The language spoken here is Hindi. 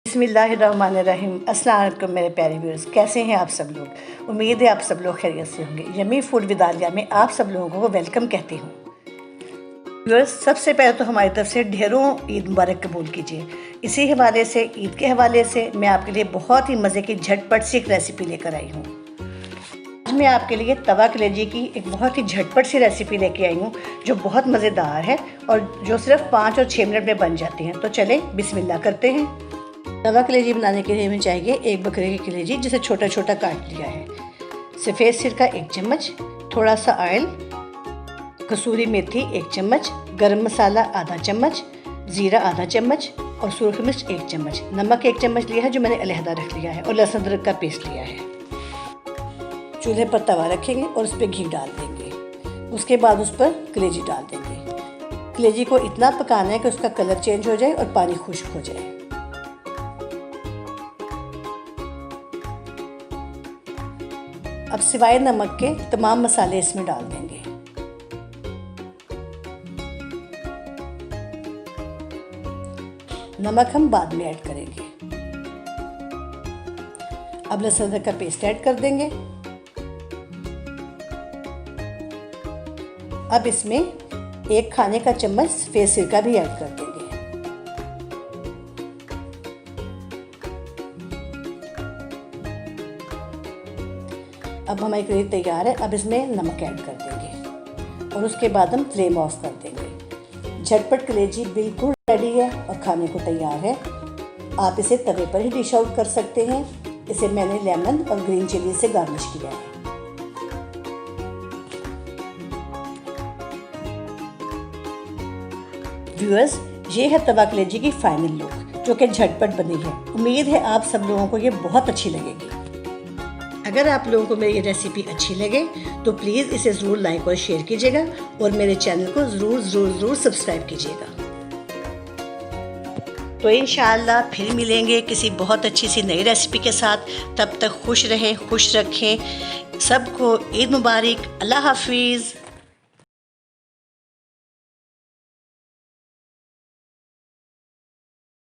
बिस्मिल्लाहिर्रहमानिर्रहीम। अस्सलाम वालेकुम मेरे प्यारे व्यूअर्स, कैसे हैं आप सब लोग। उम्मीद है आप सब लोग खैरियत से होंगे। यमी फूड विद आलिया में आप सब लोगों को वेलकम कहती हूँ। व्यूअर्स, सबसे पहले तो हमारी तरफ से ढेरों ईद मुबारक कबूल कीजिए। इसी हवाले से, ईद के हवाले से मैं आपके लिए बहुत ही मज़े की झटपट सी एक रेसिपी लेकर आई हूँ। आज मैं आपके लिए तवा कलेजी की एक बहुत ही झटपट सी रेसिपी लेके आई हूँ जो बहुत मज़ेदार है और जो सिर्फ 5 और 6 मिनट में बन जाती हैं। तो चले बिस्मिल्लाह करते हैं। तवा कलेजी बनाने के लिए हमें चाहिए एक बकरे की कलेजी जिसे छोटा छोटा काट लिया है, सफ़ेद सिरका 1 चम्मच, थोड़ा सा ऑयल, कसूरी मेथी 1 चम्मच, गरम मसाला आधा चम्मच, ज़ीरा आधा चम्मच और सूरख मिर्च 1 चम्मच, नमक 1 चम्मच लिया है जो मैंने अलहदा रख लिया है और लहसुन अदरक का पेस्ट लिया है। चूल्हे पर तवा रखेंगे और उस पर घी डाल देंगे। उसके बाद उस पर कलेजी डाल देंगे। कलेजी को इतना पकाना है कि उसका कलर चेंज हो जाए और पानी खुश्क हो जाए। अब सिवाय नमक के तमाम मसाले इसमें डाल देंगे। नमक हम बाद में ऐड करेंगे। अब लहसुन अदरक का पेस्ट ऐड कर देंगे। अब इसमें 1 खाने का चम्मच सफ़ेद सिरका भी ऐड कर देंगे। अब हमारी कढ़ी तैयार है। अब इसमें नमक ऐड कर देंगे और उसके बाद हम फ्लेम ऑफ कर देंगे। झटपट कलेजी बिल्कुल रेडी है और खाने को तैयार है। आप इसे तवे पर ही डिश आउट कर सकते हैं। इसे मैंने लेमन और ग्रीन चिली से गार्निश किया है। व्यूअर्स, ये है तवा कलेजी की फाइनल लुक जो कि झटपट बनी है। उम्मीद है आप सब लोगों को ये बहुत अच्छी लगेगी। अगर आप लोगों को मेरी ये रेसिपी अच्छी लगे तो प्लीज़ इसे ज़रूर लाइक और शेयर कीजिएगा और मेरे चैनल को ज़रूर सब्सक्राइब कीजिएगा। तो इंशाअल्लाह फिर मिलेंगे किसी बहुत अच्छी सी नई रेसिपी के साथ। तब तक खुश रहें, खुश रखें। सबको ईद मुबारक। अल्लाह हाफिज़।